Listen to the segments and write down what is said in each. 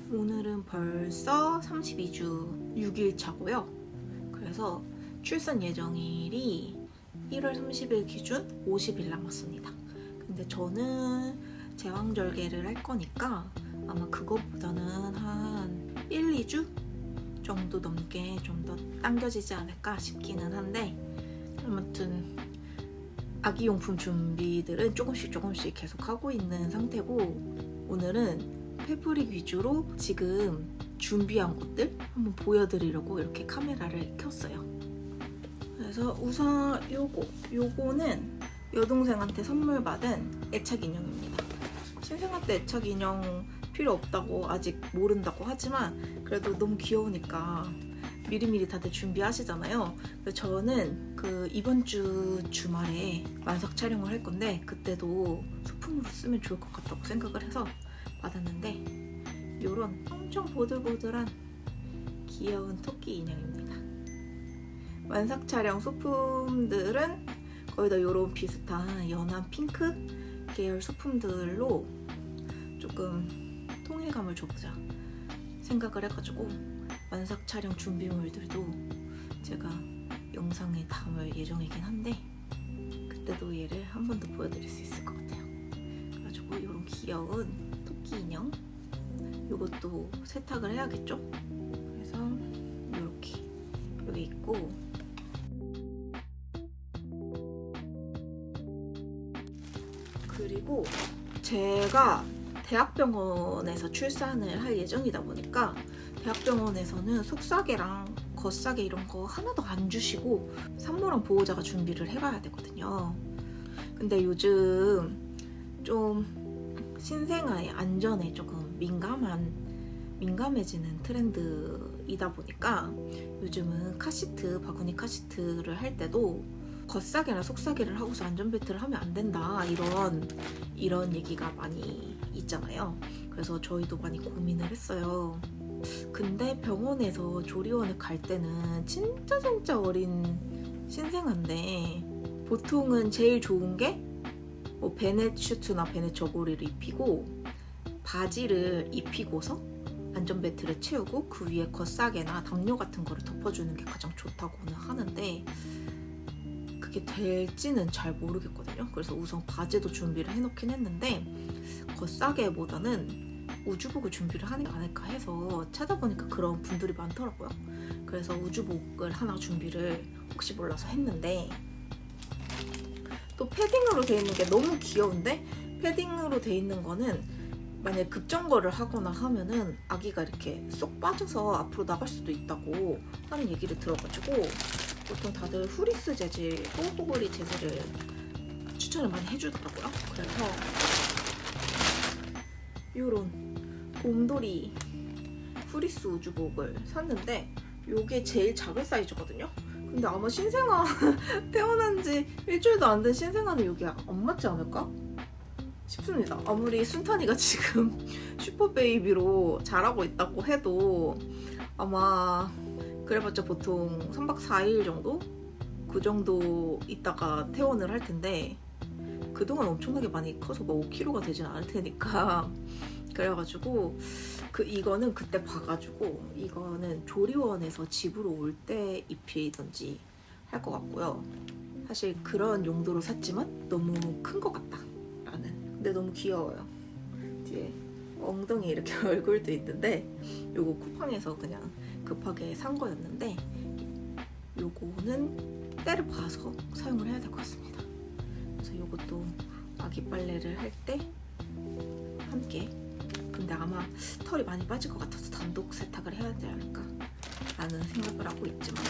오늘은 벌써 32주 6일 차고요. 그래서 출산 예정일이 1월 30일 기준 50일 남았습니다. 근데 저는 제왕절개를 할 거니까 아마 그것보다는 한 1, 2주 정도 넘게 좀 더 당겨지지 않을까 싶기는 한데, 아무튼 아기용품 준비들은 조금씩 계속 하고 있는 상태고, 오늘은 패브릭 위주로 지금 준비한 것들 한번 보여드리려고 이렇게 카메라를 켰어요. 그래서 우선 요거는 여동생한테 선물 받은 애착 인형입니다. 신생아 때 애착 인형 필요 없다고 아직 모른다고 하지만 그래도 너무 귀여우니까 미리미리 다들 준비하시잖아요. 그래서 저는 이번 주 주말에 만삭 촬영을 할 건데 그때도 소품으로 쓰면 좋을 것 같다고 생각을 해서 받았는데, 요런 엄청 보들보들한 귀여운 토끼 인형입니다. 만삭 촬영 소품들은 거의 다 요런 비슷한 연한 핑크 계열 소품들로 조금 통일감을 줘보자 생각을 해가지고 만삭 촬영 준비물들도 제가 영상에 담을 예정이긴 한데 그때도 얘를 한 번 더 보여드릴 수 있을 것 같아요. 그래가지고 이런 귀여운 토끼 인형, 이것도 세탁을 해야겠죠? 그래서 이렇게 여기 있고, 그리고 제가 대학병원에서 출산을 할 예정이다 보니까 대학병원에서는 속싸개랑 겉싸개 이런 거 하나도 안 주시고 산모랑 보호자가 준비를 해가야 되거든요. 근데 요즘 좀 신생아의 안전에 조금 민감해지는 트렌드이다 보니까 요즘은 카시트, 바구니 카시트를 할 때도 겉싸개나 속싸개를 하고서 안전벨트를 하면 안 된다, 이런 얘기가 많이 있잖아요. 그래서 저희도 많이 고민을 했어요. 근데 병원에서 조리원을 갈 때는 진짜 어린 신생아인데 보통은 제일 좋은 게 베넷 슈트나 베넷 저고리를 입히고 바지를 입히고서 안전벨트를 채우고 그 위에 겉싸개나 담요 같은 거를 덮어주는 게 가장 좋다고는 하는데 그게 될지는 잘 모르겠거든요. 그래서 우선 바지도 준비를 해놓긴 했는데 겉싸개보다는 우주복을 준비를 하는 게 아닐까 해서 찾아보니까 그런 분들이 많더라고요. 그래서 우주복을 하나 준비를 혹시 몰라서 했는데, 또 패딩으로 돼 있는 게 너무 귀여운데, 패딩으로 돼 있는 거는 만약에 급정거를 하거나 하면은 아기가 이렇게 쏙 빠져서 앞으로 나갈 수도 있다고 하는 얘기를 들어가지고 보통 다들 후리스 재질, 뽀뽀거리 재질을 추천을 많이 해주더라고요. 그래서 요런 곰돌이 후리스 우주복을 샀는데 요게 제일 작은 사이즈거든요. 근데 아마 신생아 태어난 지 일주일도 안 된 신생아는 요게 안 맞지 않을까 싶습니다. 아무리 순탄이가 지금 슈퍼베이비로 자라고 있다고 해도 아마 그래봤자 보통 3박 4일 정도? 그 정도 있다가 퇴원을 할 텐데 그동안 엄청나게 많이 커서 뭐 5kg가 되진 않을 테니까 그래가지고 이거는 그때 봐가지고 이거는 조리원에서 집으로 올 때 입히던지 할 것 같고요. 사실 그런 용도로 샀지만 너무 큰 것 같다 라는, 근데 너무 귀여워요. 뒤에 엉덩이 이렇게 얼굴도 있는데 요거 쿠팡에서 그냥 급하게 산 거였는데 요거는 때를 봐서 사용을 해야 될 것 같습니다. 그래서 요것도 아기 빨래를 할 때 함께, 근데 아마 털이 많이 빠질 것 같아서 단독 세탁을 해야 되지 않을까 라는 생각을 하고 있지만,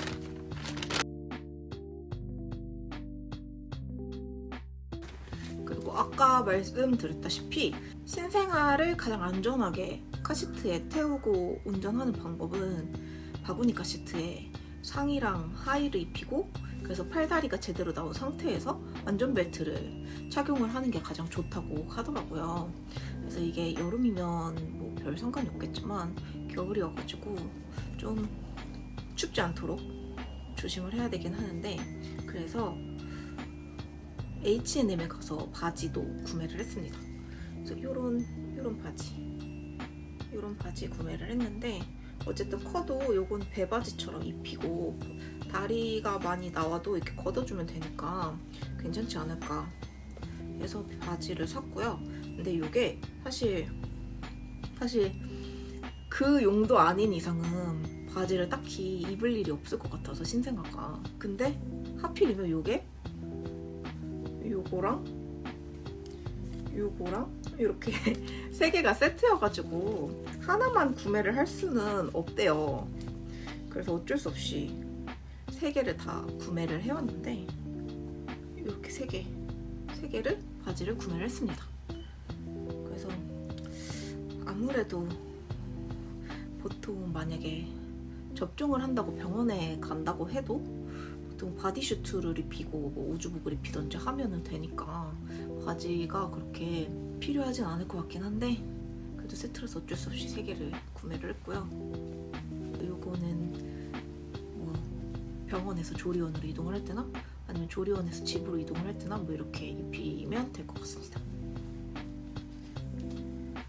그리고 아까 말씀드렸다시피 신생아를 가장 안전하게 카시트에 태우고 운전하는 방법은 바구니 카시트에 상의랑 하의를 입히고, 그래서 팔다리가 제대로 나온 상태에서 안전벨트를 착용을 하는 게 가장 좋다고 하더라고요. 그래서 이게 여름이면 뭐 별 상관이 없겠지만 겨울이어가지고 좀 춥지 않도록 조심을 해야 되긴 하는데, 그래서 H&M에 가서 바지도 구매를 했습니다. 그래서 요런 바지, 이런 바지 구매를 했는데 어쨌든 커도 요건 배바지처럼 입히고 다리가 많이 나와도 이렇게 걷어주면 되니까 괜찮지 않을까 해서 바지를 샀고요. 근데 요게 사실 그 용도 아닌 이상은 바지를 딱히 입을 일이 없을 것 같아서 신생아가. 근데 하필이면 요게 요거랑 이렇게 세 개가 세트여가지고 하나만 구매를 할 수는 없대요. 그래서 어쩔 수 없이 세 개를 다 구매를 해왔는데 이렇게 세 개를 바지를 구매를 했습니다. 그래서 아무래도 보통 만약에 접종을 한다고 병원에 간다고 해도 보통 바디슈트를 입히고 뭐 우주복을 입히던지 하면은 되니까 바지가 그렇게 필요하진 않을 것 같긴 한데 그래도 세트라서 어쩔 수 없이 3개를 구매를 했고요. 요거는 뭐 병원에서 조리원으로 이동을 할 때나 아니면 조리원에서 집으로 이동을 할 때나 뭐 이렇게 입히면 될 것 같습니다.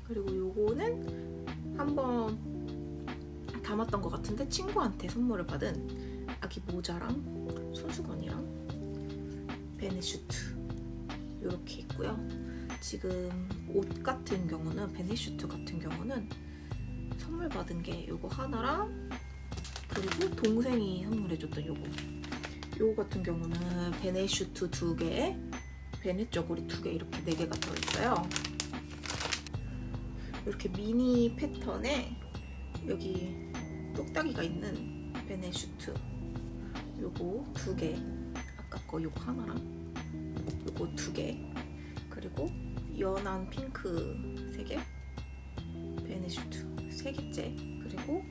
그리고 요거는 한번 담았던 것 같은데 친구한테 선물을 받은 아기 모자랑 손수건이랑 베네슈트 이렇게 있고요. 지금 옷 같은 경우는 베네슈트 같은 경우는 선물 받은 게 요거 하나랑 그리고 동생이 선물해줬던 요거 같은 경우는 베네슈트 2개에 베네 저고리 2개 이렇게 4개가 들어있어요. 이렇게 미니 패턴에 여기 똑딱이가 있는 베네슈트 요거 2개, 아까 거 요거 하나랑 요거 2개, 그리고 연한 핑크 3개, 베네슈트 3개째, 그리고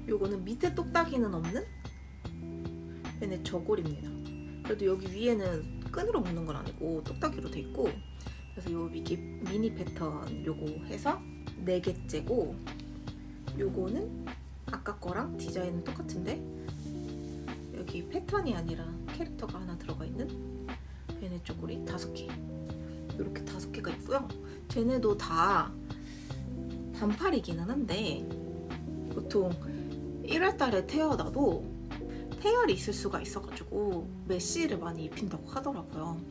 요거는 밑에 똑딱이는 없는 베네 저고리입니다. 그래도 여기 위에는 끈으로 묶는 건 아니고 똑딱이로 돼 있고, 그래서 요 미니 패턴 요거 해서 4개째고, 요거는 아까 거랑 디자인은 똑같은데 여기 패턴이 아니라 캐릭터가 하나 들어가 있는 베네 쪼고리 5개, 이렇게 5개가 있고요. 쟤네도 다 반팔이기는 한데 보통 1월달에 태어나도 태열이 있을 수가 있어가지고 메쉬를 많이 입힌다고 하더라고요.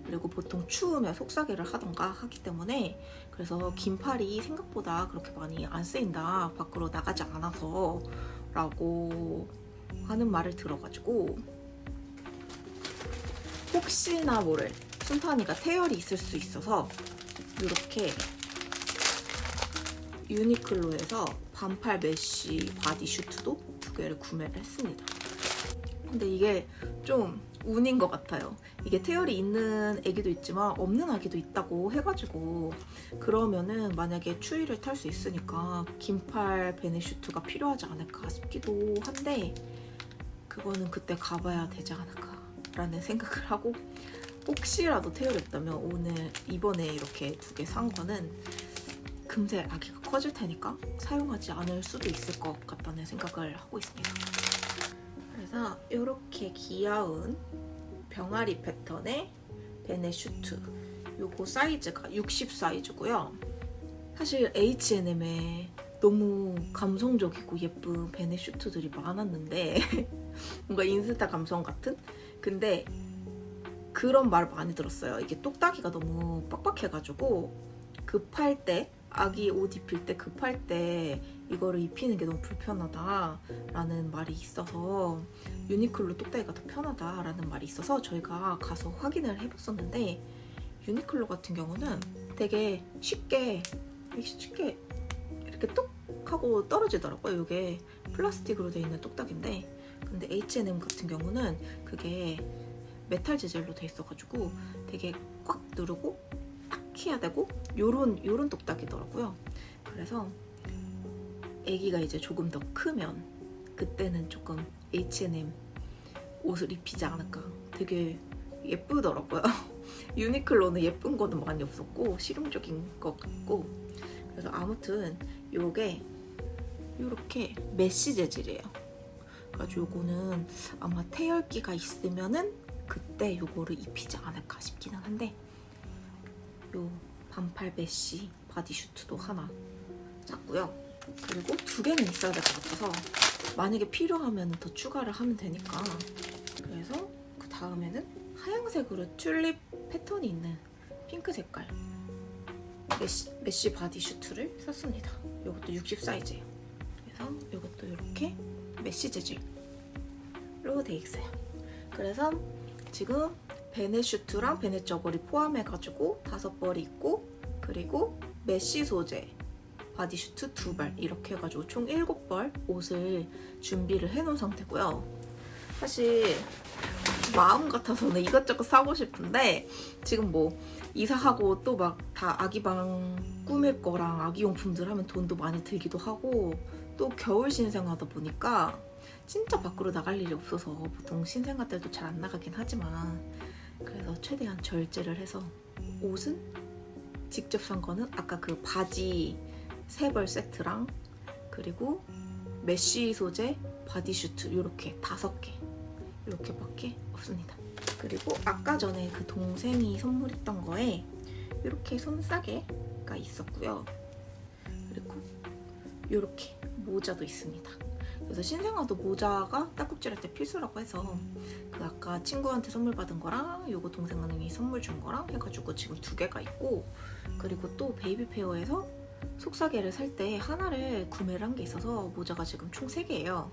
그리고 보통 추우면 속삭이를 하던가 하기 때문에, 그래서 긴팔이 생각보다 그렇게 많이 안 쓰인다, 밖으로 나가지 않아서 라고 하는 말을 들어가지고 혹시나 모를 순탄이가 태열이 있을 수 있어서 이렇게 유니클로에서 반팔 메쉬 바디슈트도 2개를 구매를 했습니다. 근데 이게 좀 운인 것 같아요. 이게 태열이 있는 애기도 있지만 없는 아기도 있다고 해가지고, 그러면은 만약에 추위를 탈 수 있으니까 긴팔 베네슈트가 필요하지 않을까 싶기도 한데 그거는 그때 가봐야 되지 않을까 라는 생각을 하고, 혹시라도 태열이 없다면 이번에 이렇게 2개 산 거는 금세 아기가 커질 테니까 사용하지 않을 수도 있을 것 같다는 생각을 하고 있습니다. 그래서 이렇게 귀여운 병아리 패턴의 베네슈트, 요거 사이즈가 60 사이즈고요. 사실 H&M에 너무 감성적이고 예쁜 베네슈트들이 많았는데 뭔가 인스타 감성 같은? 근데 그런 말 많이 들었어요. 이게 똑딱이가 너무 빡빡해가지고 급할 때, 아기 옷 입힐 때 급할 때 이거를 입히는 게 너무 불편하다 라는 말이 있어서, 유니클로 똑딱이가 더 편하다 라는 말이 있어서 저희가 가서 확인을 해봤었는데, 유니클로 같은 경우는 되게 쉽게 이렇게 뚝 하고 떨어지더라고요. 이게 플라스틱으로 되어 있는 똑딱인데, 근데 H&M 같은 경우는 그게 메탈 재질로 돼 있어가지고 되게 꽉 누르고 딱 해야 되고 요런 똑딱이더라고요. 그래서 아기가 이제 조금 더 크면 그때는 조금 H&M 옷을 입히지 않을까. 되게 예쁘더라고요. 유니클로는 예쁜 거는 많이 없었고 실용적인 것 같고, 그래서 아무튼 요게 요렇게 메쉬 재질이에요. 그래가지고 요거는 아마 태열기가 있으면은 그때 요거를 입히지 않을까 싶기는 한데, 요 반팔 메쉬 바디슈트도 하나 샀고요. 그리고 2개는 있어야 될 것 같아서 만약에 필요하면 더 추가를 하면 되니까. 그래서 그 다음에는 하얀색으로 튤립 패턴이 있는 핑크 색깔 메쉬 바디 슈트를 샀습니다. 이것도 60 사이즈예요. 그래서 이것도 이렇게 메쉬 재질로 돼 있어요. 그래서 지금 베넷 슈트랑 베넷 저고리 포함해가지고 5벌이 있고, 그리고 메쉬 소재 바디 슈트 2벌 이렇게 해가지고 총 7벌 옷을 준비를 해놓은 상태고요. 사실 마음 같아서는 이것저것 사고 싶은데 지금 뭐 이사하고 또 막 다 아기방 꾸밀 거랑 아기용품들 하면 돈도 많이 들기도 하고, 또 겨울 신생하다 보니까 진짜 밖으로 나갈 일이 없어서 보통 신생아 때도 잘 안 나가긴 하지만, 그래서 최대한 절제를 해서 옷은 직접 산 거는 아까 그 바지 3벌 세트랑 그리고 메쉬 소재 바디 슈트 이렇게 5개 이렇게밖에 없습니다. 그리고 아까 전에 그 동생이 선물했던 거에 이렇게 손싸개가 있었고요. 그리고 이렇게 모자도 있습니다. 그래서 신생아도 모자가 딸꾹질할 때 필수라고 해서 그 아까 친구한테 선물 받은 거랑 요거 동생이 선물 준 거랑 해가지고 지금 2개가 있고, 그리고 또 베이비페어에서 속사개를 살 때 하나를 구매를 한 게 있어서 모자가 지금 총 3개예요.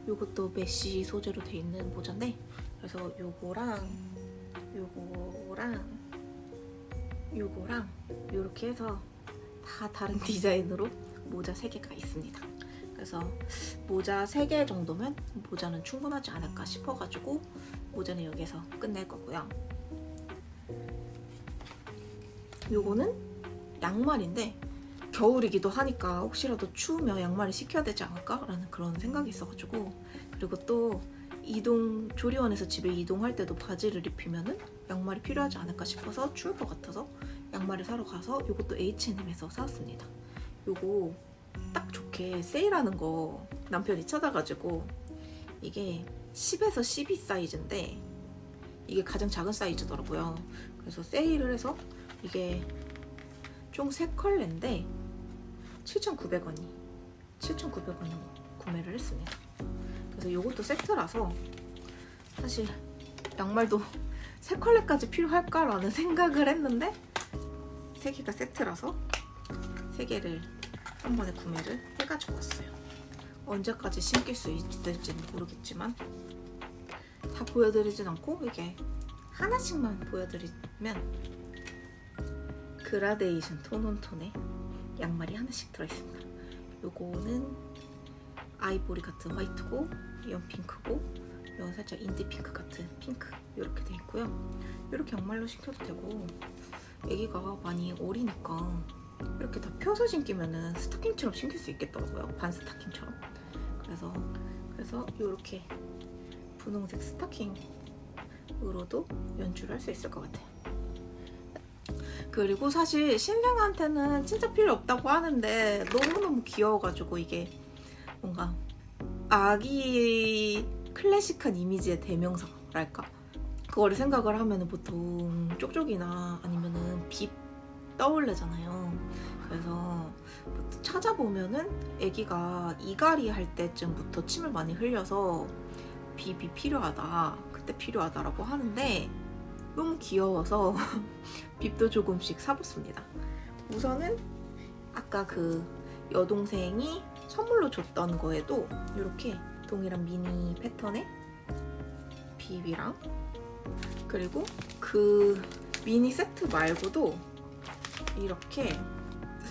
요것도 메쉬 소재로 돼 있는 모자인데, 그래서 요거랑 요렇게 해서 다 다른 디자인으로 모자 3개가 있습니다. 그래서 모자 3개 정도면 모자는 충분하지 않을까 싶어가지고 모자는 여기서 끝낼 거고요. 요거는 양말인데 겨울이기도 하니까 혹시라도 추우면 양말을 시켜야 되지 않을까라는 그런 생각이 있어가지고, 그리고 또 조리원에서 집에 이동할 때도 바지를 입히면은 양말이 필요하지 않을까 싶어서 추울 것 같아서 양말을 사러 가서 요것도 H&M에서 사왔습니다. 요거 딱 좋게 세일하는 거 남편이 찾아가지고, 이게 10에서 12 사이즈인데 이게 가장 작은 사이즈더라고요. 그래서 세일을 해서 이게 총 3컬레인데 7,900원이 구매를 했습니다. 그래서 이것도 세트라서 사실 양말도 3컬레까지 필요할까라는 생각을 했는데 3개가 세트라서 3개를 한 번에 구매를 해가지고 왔어요. 언제까지 신길 수 있을지는 모르겠지만 다 보여드리진 않고 이게 하나씩만 보여드리면 그라데이션 톤온톤의 양말이 하나씩 들어있습니다. 요거는 아이보리 같은 화이트고, 이건 핑크고, 이건 살짝 인디 핑크 같은 핑크 이렇게 돼 있고요. 이렇게 양말로 신겨도 되고, 애기가 많이 어리니까 이렇게 다 펴서 신기면은 스타킹처럼 신길 수 있겠더라고요. 반 스타킹처럼. 그래서 이렇게 분홍색 스타킹으로도 연출을 할 수 있을 것 같아요. 그리고 사실 신생한테는 진짜 필요 없다고 하는데 너무너무 귀여워가지고 이게 뭔가 아기 클래식한 이미지의 대명사랄까? 그거를 생각을 하면 보통 쪽쪽이나 아니면은 빕 떠올리잖아요. 그래서 찾아보면은 아기가 이갈이 할 때쯤부터 침을 많이 흘려서 빕이 그때 필요하다라고 하는데 너무 귀여워서 빕도 조금씩 사봤습니다. 우선은 아까 그 여동생이 선물로 줬던 거에도 이렇게 동일한 미니 패턴의 빕이랑, 그리고 그 미니 세트 말고도 이렇게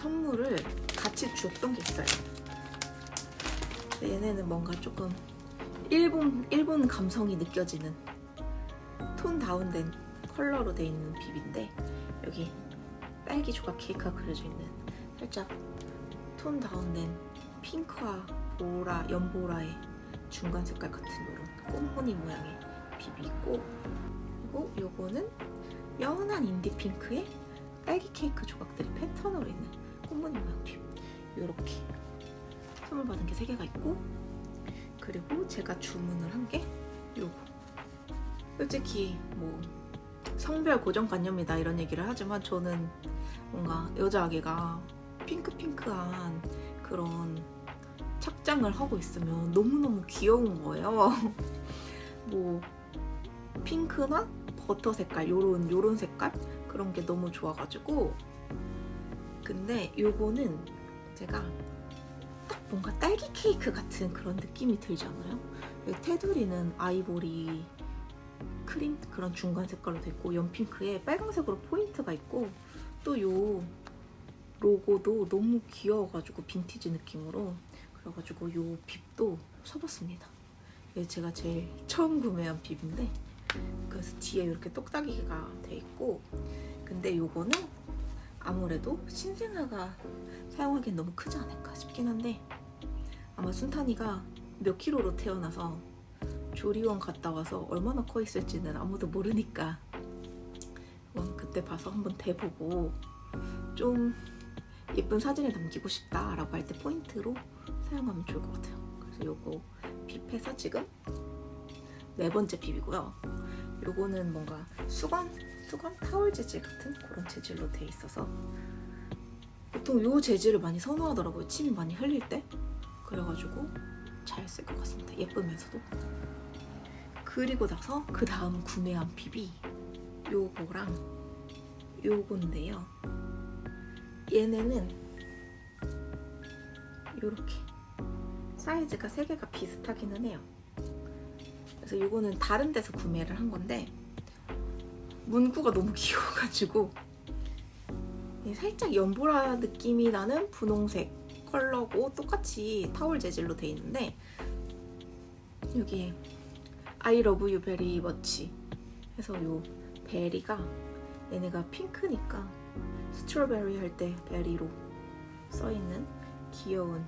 선물을 같이 줬던 게 있어요. 얘네는 뭔가 조금 일본 감성이 느껴지는 톤 다운된 컬러로 돼 있는 빕인데, 여기 딸기 조각 케이크가 그려져 있는 살짝 톤 다운된 핑크와 연보라의 중간 색깔 같은 이런 꽃무늬 모양의 빕이 있고, 그리고 요거는 연한 인디 핑크의 딸기 케이크 조각들이 패턴으로 있는 꽃무늬 모양 빕, 이렇게 선물 받은 게 3개가 있고, 그리고 제가 주문을 한 게 요거. 솔직히 뭐 성별 고정관념이다 이런 얘기를 하지만 저는 뭔가 여자아기가 핑크핑크한 그런 착장을 하고 있으면 너무너무 귀여운 거예요. 뭐 핑크나 버터 색깔 요런 색깔 그런 게 너무 좋아가지고. 근데 요거는 제가 딱 뭔가 딸기 케이크 같은 그런 느낌이 들잖아요. 테두리는 아이보리 크림 그런 중간 색깔로 돼 있고 연핑크에 빨간색으로 포인트가 있고 또 요 로고도 너무 귀여워가지고 빈티지 느낌으로 그래가지고 요 빕도 사봤습니다. 이게 제가 제일 처음 구매한 빕인데 그래서 뒤에 이렇게 똑딱이가 돼 있고 근데 요거는 아무래도 신생아가 사용하기엔 너무 크지 않을까 싶긴 한데 아마 순탄이가 몇 킬로로 태어나서 조리원 갔다 와서 얼마나 커 있을지는 아무도 모르니까 그때 봐서 한번 대보고 좀 예쁜 사진을 남기고 싶다라고 할 때 포인트로 사용하면 좋을 것 같아요. 그래서 요거 빕해서 지금 4번째 빕이고요. 요거는 뭔가 수건 타월 재질 같은 그런 재질로 돼 있어서 보통 요 재질을 많이 선호하더라고요. 침이 많이 흘릴 때. 그래가지고 잘 쓸 것 같습니다. 예쁘면서도. 그리고 나서 그 다음 구매한 빕이 요거랑 요건데요. 얘네는 요렇게 사이즈가 3개가 비슷하기는 해요. 그래서 요거는 다른 데서 구매를 한 건데 문구가 너무 귀여워가지고 살짝 연보라 느낌이 나는 분홍색 컬러고 똑같이 타월 재질로 돼 있는데 여기에 I love you very much 해서 요 베리가 얘네가 핑크니까 스트로베리 할 때 베리로 써있는 귀여운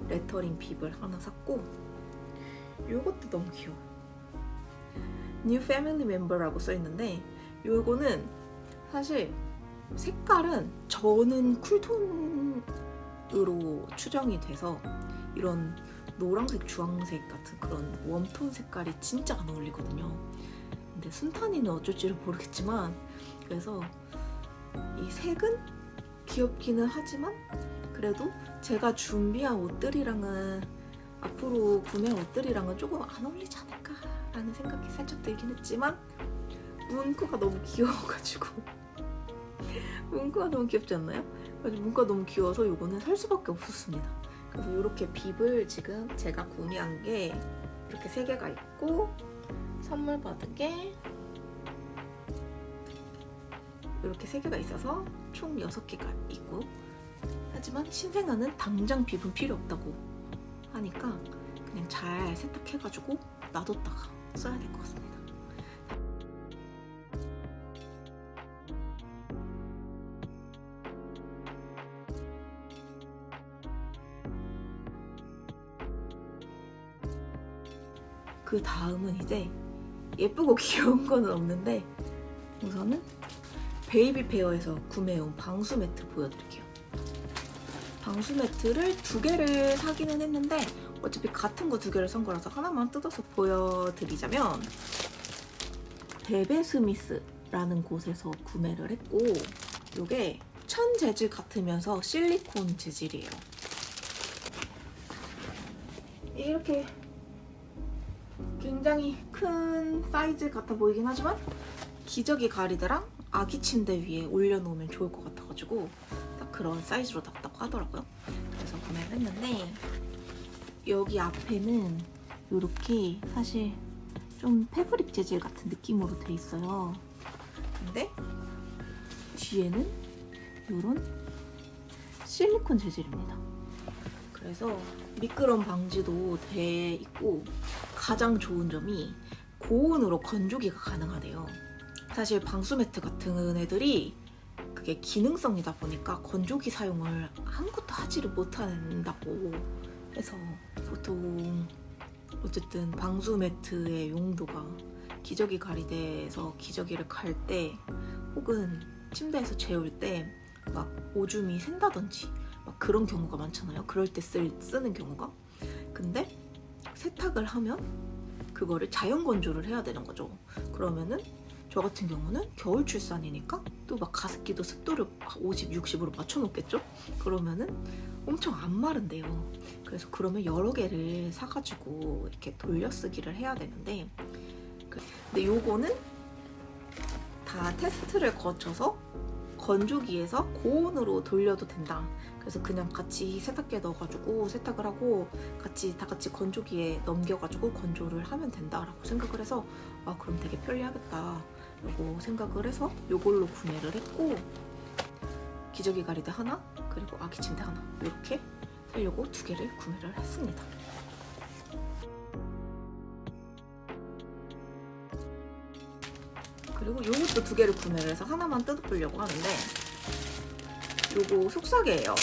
레터링 빕을 하나 샀고 요것도 너무 귀여워. New Family Member라고 써있는데 요거는 사실 색깔은 저는 쿨톤으로 추정이 돼서 이런 노란색, 주황색 같은 그런 웜톤 색깔이 진짜 안 어울리거든요. 근데 순탄이는 어쩔지를 모르겠지만 그래서 이 색은 귀엽기는 하지만 그래도 제가 준비한 옷들이랑은 앞으로 구매한 옷들이랑은 조금 안 어울리지 않을까 라는 생각이 살짝 들긴 했지만 문구가 너무 귀여워가지고 문구가 너무 귀엽지 않나요? 문구가 너무 귀여워서 이거는 살 수밖에 없었습니다. 그래서 이렇게 빕을 지금 제가 구매한 게 이렇게 3개가 있고 선물 받은 게 이렇게 3개가 있어서 총 6개가 있고 하지만 신생아는 당장 빕은 필요 없다고 하니까 그냥 잘 세탁해가지고 놔뒀다가 써야 될 것 같습니다. 그 다음은 이제 예쁘고 귀여운 거는 없는데 우선은 베이비 페어에서 구매해온 방수 매트 보여드릴게요. 방수 매트를 2개를 사기는 했는데 어차피 같은 거 2개를 산 거라서 하나만 뜯어서 보여드리자면 베베 스미스라는 곳에서 구매를 했고 이게 천 재질 같으면서 실리콘 재질이에요. 이렇게 굉장히 큰 사이즈 같아 보이긴 하지만 기저귀 가리드랑 아기 침대 위에 올려놓으면 좋을 것 같아가지고 딱 그런 사이즈로 났다고 하더라고요. 그래서 구매를 했는데 여기 앞에는 이렇게 사실 좀 패브릭 재질 같은 느낌으로 돼 있어요. 근데 뒤에는 이런 실리콘 재질입니다. 그래서 미끄럼 방지도 돼 있고 가장 좋은 점이 고온으로 건조기가 가능하대요. 사실 방수 매트 같은 애들이 그게 기능성이다 보니까 건조기 사용을 아무것도 하지를 못한다고 해서 보통 어쨌든 방수 매트의 용도가 기저귀 가리대에서 기저귀를 갈 때 혹은 침대에서 재울 때 막 오줌이 샌다든지 막 그런 경우가 많잖아요. 그럴 때 쓰는 경우가. 근데 세탁을 하면 그거를 자연 건조를 해야 되는 거죠. 그러면은 저 같은 경우는 겨울 출산이니까 또 막 가습기도 습도를 50, 60으로 맞춰놓겠죠? 그러면은 엄청 안 마른대요. 그래서 그러면 여러 개를 사가지고 이렇게 돌려쓰기를 해야 되는데, 근데 요거는 다 테스트를 거쳐서 건조기에서 고온으로 돌려도 된다. 그래서 그냥 같이 세탁기에 넣어가지고 세탁을 하고 다 같이 건조기에 넘겨가지고 건조를 하면 된다라고 생각을 해서 그럼 되게 편리하겠다 라고 생각을 해서 요걸로 구매를 했고, 기저귀 가리대 하나 그리고 아기 침대 하나 이렇게 사려고 2개를 구매를 했습니다. 그리고 요것도 2개를 구매를 해서 하나만 뜯어보려고 하는데, 요거 속삭이에요.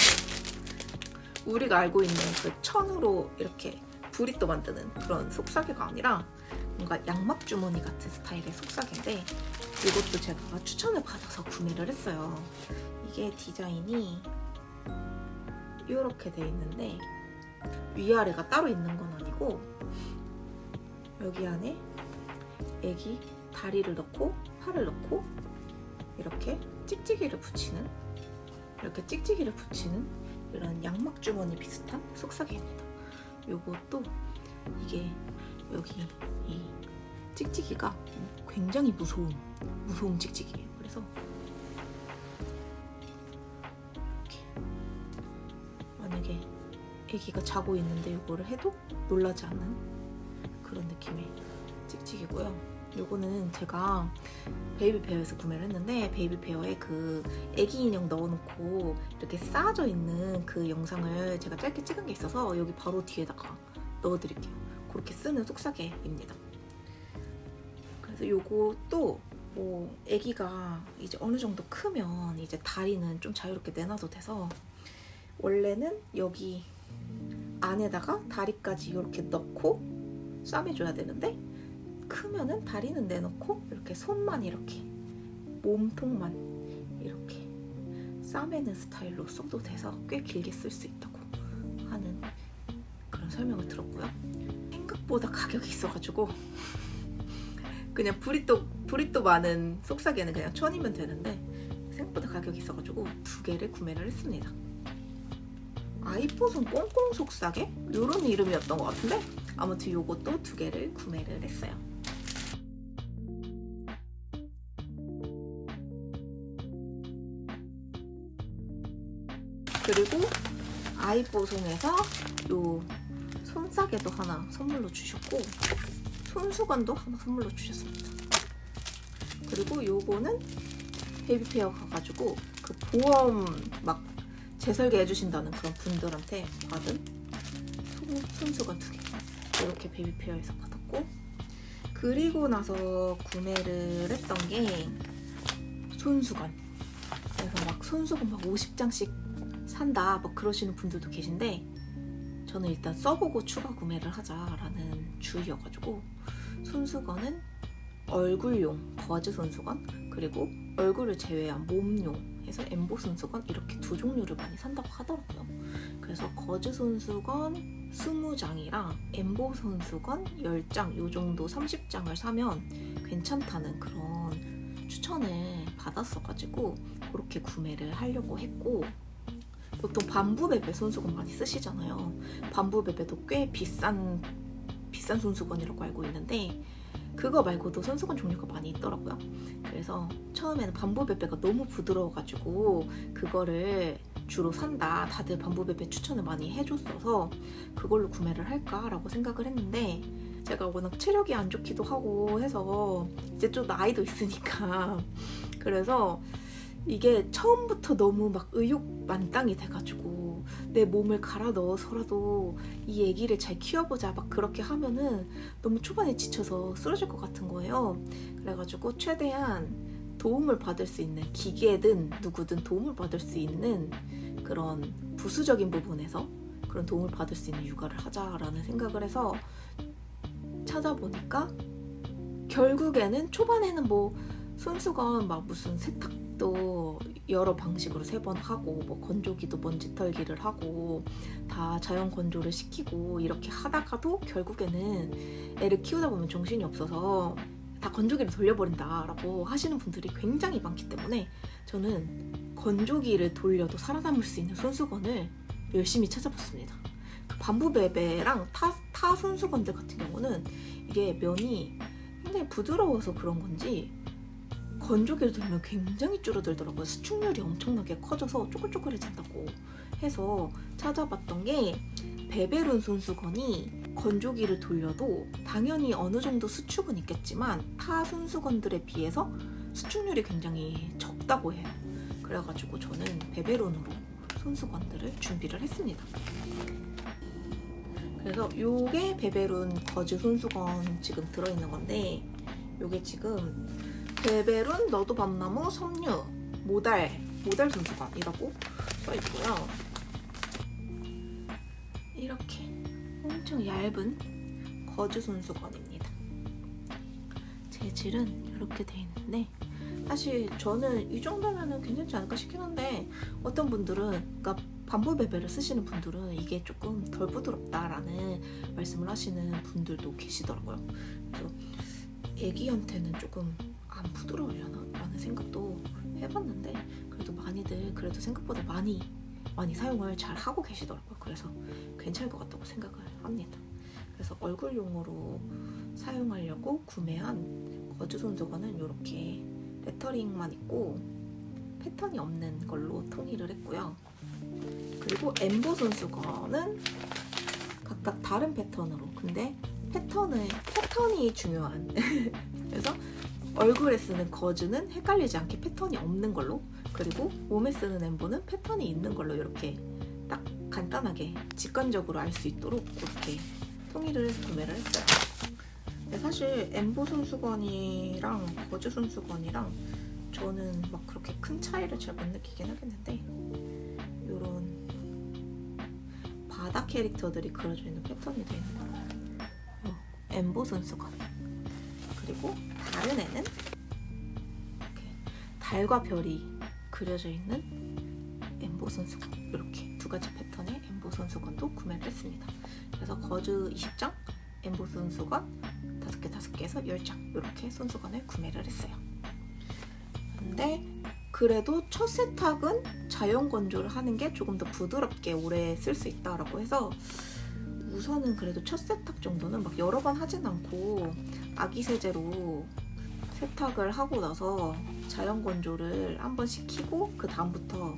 우리가 알고 있는 그 천으로 이렇게 브리또 만드는 그런 속삭이가 아니라 뭔가 양막 주머니 같은 스타일의 속삭인데, 이것도 제가 추천을 받아서 구매를 했어요. 이게 디자인이 이렇게 돼 있는데 위아래가 따로 있는 건 아니고, 여기 안에 애기 다리를 넣고 팔을 넣고 이렇게 찍찍이를 붙이는 이런 양막 주머니 비슷한 속삭이입니다. 요것도 이게 여기 이 찍찍이가 굉장히 무서운 찍찍이에요. 그래서 이렇게 만약에 애기가 자고 있는데 이거를 해도 놀라지 않는 그런 느낌의 찍찍이고요. 요거는 제가 베이비페어에서 구매를 했는데, 베이비페어에 그 애기 인형 넣어놓고 이렇게 쌓아져 있는 그 영상을 제가 짧게 찍은 게 있어서 여기 바로 뒤에다가 넣어드릴게요. 그렇게 쓰는 속삭이입니다. 그래서 요것도 뭐 애기가 이제 어느 정도 크면 이제 다리는 좀 자유롭게 내놔도 돼서, 원래는 여기 안에다가 다리까지 이렇게 넣고 싸매줘야 되는데, 크면은 다리는 내놓고 이렇게 손만 이렇게 몸통만 이렇게 싸매는 스타일로 써도 돼서 꽤 길게 쓸 수 있다고 하는 그런 설명을 들었고요. 생각보다 가격이 있어가지고 그냥 브리또 많은 속삭이는 그냥 1000이면 되는데, 생각보다 가격이 있어가지고 2개를 구매를 했습니다. 아이뽀송 꽁꽁 속삭이? 이런 이름이었던 것 같은데, 아무튼 요것도 2개를 구매를 했어요. 그리고 아이뽀송에서 요 손싸개도 하나 선물로 주셨고, 손수건도 하나 선물로 주셨습니다. 그리고 요거는 베이비페어 가가지고 그 보험 막 재설계 해주신다는 그런 분들한테 받은 손수건 2개 이렇게 베이비페어에서 받았고, 그리고 나서 구매를 했던 게 손수건. 그래서 막 손수건 막 50장씩 산다 막 그러시는 분들도 계신데, 저는 일단 써보고 추가 구매를 하자라는 주의여가지고 손수건은 얼굴용 거즈 손수건, 그리고 얼굴을 제외한 몸용 해서 엠보 손수건 이렇게 2종류를 많이 산다고 하더라고요. 그래서 거즈 손수건 20장이랑 엠보 손수건 10장 요 정도 30장을 사면 괜찮다는 그런 추천을 받았어가지고 그렇게 구매를 하려고 했고, 보통 밤부베베 손수건 많이 쓰시잖아요. 밤부베베도 꽤 비싼 손수건이라고 알고 있는데, 그거 말고도 손수건 종류가 많이 있더라고요. 그래서 처음에는 밤부베베가 너무 부드러워가지고 그거를 주로 산다, 다들 밤부베베 추천을 많이 해줬어서 그걸로 구매를 할까라고 생각을 했는데, 제가 워낙 체력이 안 좋기도 하고 해서 이제 좀 나이도 있으니까, 그래서 이게 처음부터 너무 막 의욕만땅이 돼가지고 내 몸을 갈아 넣어서라도 이 아기를 잘 키워보자 막 그렇게 하면은 너무 초반에 지쳐서 쓰러질 것 같은 거예요. 그래가지고 최대한 도움을 받을 수 있는, 기계든 누구든 도움을 받을 수 있는 그런 부수적인 부분에서 그런 도움을 받을 수 있는 육아를 하자라는 생각을 해서 찾아보니까, 결국에는 초반에는 뭐 손수건 막 무슨 세탁도 여러 방식으로 3번 하고, 뭐 건조기도 먼지 털기를 하고 다 자연 건조를 시키고 이렇게 하다가도 결국에는 애를 키우다 보면 정신이 없어서 다 건조기를 돌려버린다라고 하시는 분들이 굉장히 많기 때문에 저는 건조기를 돌려도 살아남을 수 있는 손수건을 열심히 찾아봤습니다. 반부베베랑 타 손수건들 같은 경우는 이게 면이 굉장히 부드러워서 그런 건지 건조기를 돌리면 굉장히 줄어들더라고요. 수축률이 엄청나게 커져서 쪼글쪼글해진다고 해서 찾아봤던 게 베베룬 손수건이 건조기를 돌려도 당연히 어느 정도 수축은 있겠지만 타 손수건들에 비해서 수축률이 굉장히 적다고 해요. 그래가지고 저는 베베룬으로 손수건들을 준비를 했습니다. 그래서 요게 베베룬 거즈 손수건 지금 들어있는 건데 요게 지금 베베룬 너도 밤나무 섬유 모달 손수건이라고 써있고요. 이렇게 엄청 얇은 거즈 손수건입니다. 재질은 이렇게 돼 있는데 사실 저는 이 정도면 괜찮지 않을까 싶긴 한데 어떤 분들은 그러니까 반부베베를 쓰시는 분들은 이게 조금 덜 부드럽다라는 말씀을 하시는 분들도 계시더라고요. 그래서 애기한테는 조금 안 부드러우려나? 라는 생각도 해봤는데 그래도 많이들 그래도 생각보다 많이 사용을 잘 하고 계시더라고요. 그래서 괜찮을 것 같다고 생각을 합니다. 그래서 얼굴용으로 사용하려고 구매한 거즈 손수건은 이렇게 레터링만 있고 패턴이 없는 걸로 통일을 했고요. 그리고 엠보 손수건은 각각 다른 패턴으로 근데 패턴이 중요한 그래서 얼굴에 쓰는 거즈는 헷갈리지 않게 패턴이 없는 걸로 그리고 몸에 쓰는 엠보는 패턴이 있는 걸로 이렇게 딱 간단하게 직관적으로 알 수 있도록 이렇게 통일을 해서 구매를 했어요. 근데 사실 엠보 손수건이랑 거즈 손수건이랑 저는 막 그렇게 큰 차이를 잘 못 느끼긴 하겠는데 이런 바다 캐릭터들이 그려져 있는 패턴이 되어 있는 걸로 엠보 손수건 그리고 다른 애는 이렇게 달과 별이 그려져 있는 엠보 손수건 이렇게 두 가지 패턴의 엠보 손수건도 구매를 했습니다. 그래서 거즈 20장, 엠보 손수건 5개에서 10장 이렇게 손수건을 구매를 했어요. 근데 그래도 첫 세탁은 자연 건조를 하는 게 조금 더 부드럽게 오래 쓸 수 있다라고 해서 우선은 그래도 첫 세탁 정도는 막 여러 번 하진 않고 아기 세제로 세탁을 하고 나서 자연 건조를 한번 시키고 그 다음부터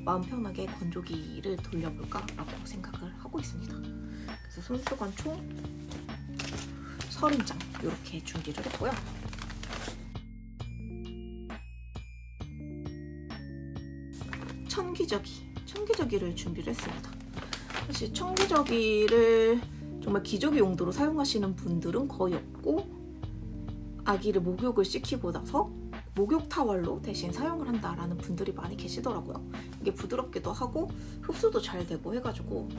마음 편하게 건조기를 돌려볼까 라고 생각을 하고 있습니다. 그래서 손수건 총 30장 이렇게 준비를 했고요. 청기저귀를 준비를 했습니다. 사실 청기저귀를 정말 기저귀 용도로 사용하시는 분들은 거의 없고 아기를 목욕을 시키고 나서 목욕 타월로 대신 사용을 한다라는 분들이 많이 계시더라고요. 이게 부드럽기도 하고 흡수도 잘 되고 해가지고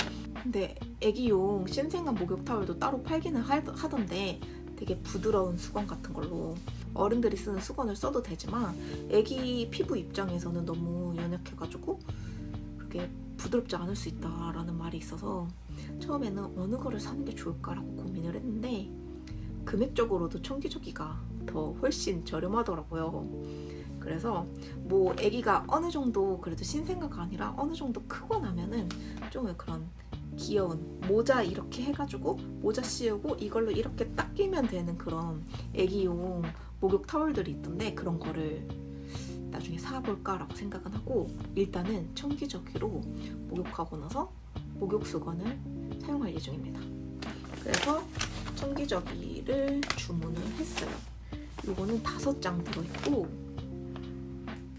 근데 아기용 신생아 목욕 타월도 따로 팔기는 하던데 되게 부드러운 수건 같은 걸로 어른들이 쓰는 수건을 써도 되지만 아기 피부 입장에서는 너무 연약해가지고 그게 부드럽지 않을 수 있다라는 말이 있어서 처음에는 어느 거를 사는 게 좋을까라고 고민을 했는데 금액적으로도 청기저귀가 더 훨씬 저렴하더라고요. 그래서 뭐 아기가 어느 정도 그래도 신생아가 아니라 어느 정도 크고 나면은 좀 그런 귀여운 모자 이렇게 해가지고 모자 씌우고 이걸로 이렇게 딱 끼면 되는 그런 아기용 목욕 타월들이 있던데 그런 거를 나중에 사볼까라고 생각은 하고 일단은 청기저귀로 목욕하고 나서 목욕 수건을 사용할 예정입니다. 그래서 청기저귀를 주문을 했어요. 이거는 5장 들어있고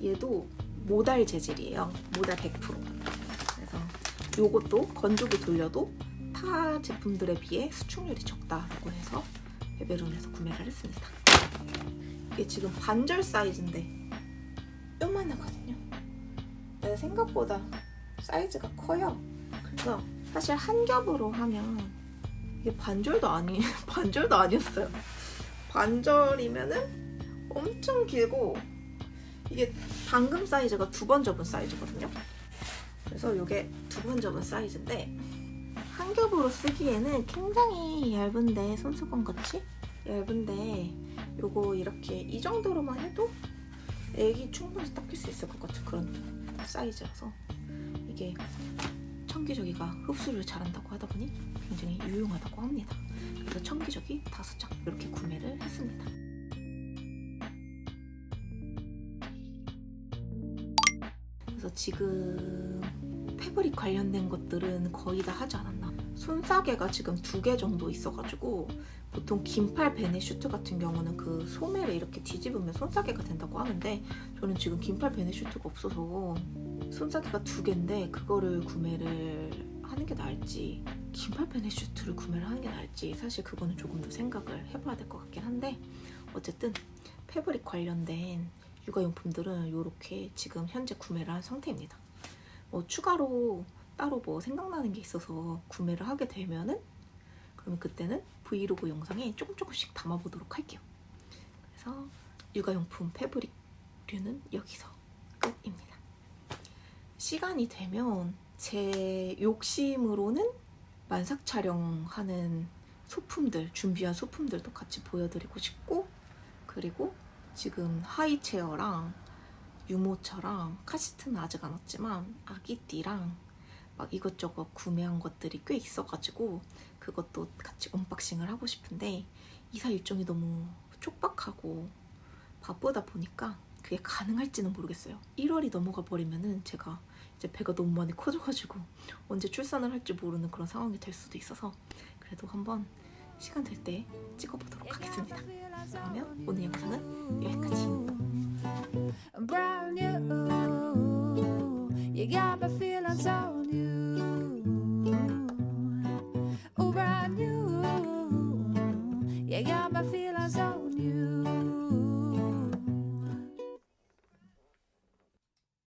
얘도 모달 재질이에요. 모달 100%. 그래서 이것도 건조기 돌려도 타 제품들에 비해 수축률이 적다라고 해서 베베룬에서 구매를 했습니다. 이게 지금 반절 사이즈인데 요만하거든요. 근데 생각보다 사이즈가 커요. 그래서 사실 한 겹으로 하면 이게 반절도 아니었어요. 반절이면은 엄청 길고 이게 방금 사이즈가 2번 접은 사이즈거든요. 그래서 이게 2번 접은 사이즈인데 한 겹으로 쓰기에는 굉장히 얇은데 손수건 같이 얇은데 요거 이렇게 이 정도로만 해도 애기 충분히 닦일 수 있을 것 같은 그런 사이즈라서 이게 청기저귀가 흡수를 잘한다고 하다 보니 굉장히 유용하다고 합니다. 그래서 청기저귀 5장 이렇게 구매를 했습니다. 그래서 지금 패브릭 관련된 것들은 거의 다 하지 않았나. 손싸개가 지금 2개 정도 있어가지고 보통 긴팔 베네슈트 같은 경우는 그 소매를 이렇게 뒤집으면 손싸개가 된다고 하는데 저는 지금 긴팔 베네슈트가 없어서 손싸개가 2개인데 그거를 구매를 하는 게 나을지 긴팔 베네슈트를 구매를 하는 게 나을지 사실 그거는 조금 더 생각을 해봐야 될 것 같긴 한데 어쨌든 패브릭 관련된 육아용품들은 이렇게 지금 현재 구매를 한 상태입니다. 뭐 추가로 따로 뭐 생각나는 게 있어서 구매를 하게 되면은 그러면 그때는 브이로그 영상에 조금씩 담아보도록 할게요. 그래서 육아용품 패브릭류는 여기서 끝입니다. 시간이 되면 제 욕심으로는 만삭 촬영하는 소품들, 준비한 소품들도 같이 보여드리고 싶고 그리고 지금 하이체어랑 유모차랑 카시트는 아직 안 왔지만 아기띠랑 막 이것저것 구매한 것들이 꽤 있어가지고 그것도 같이 언박싱을 하고 싶은데 이사 일정이 너무 촉박하고 바쁘다 보니까 그게 가능할지는 모르겠어요. 1월이 넘어가 버리면은 제가 이제 배가 너무 많이 커져가지고 언제 출산을 할지 모르는 그런 상황이 될 수도 있어서 그래도 한번 시간 될 때 찍어보도록 하겠습니다. 그러면 오늘 영상은 여기까지.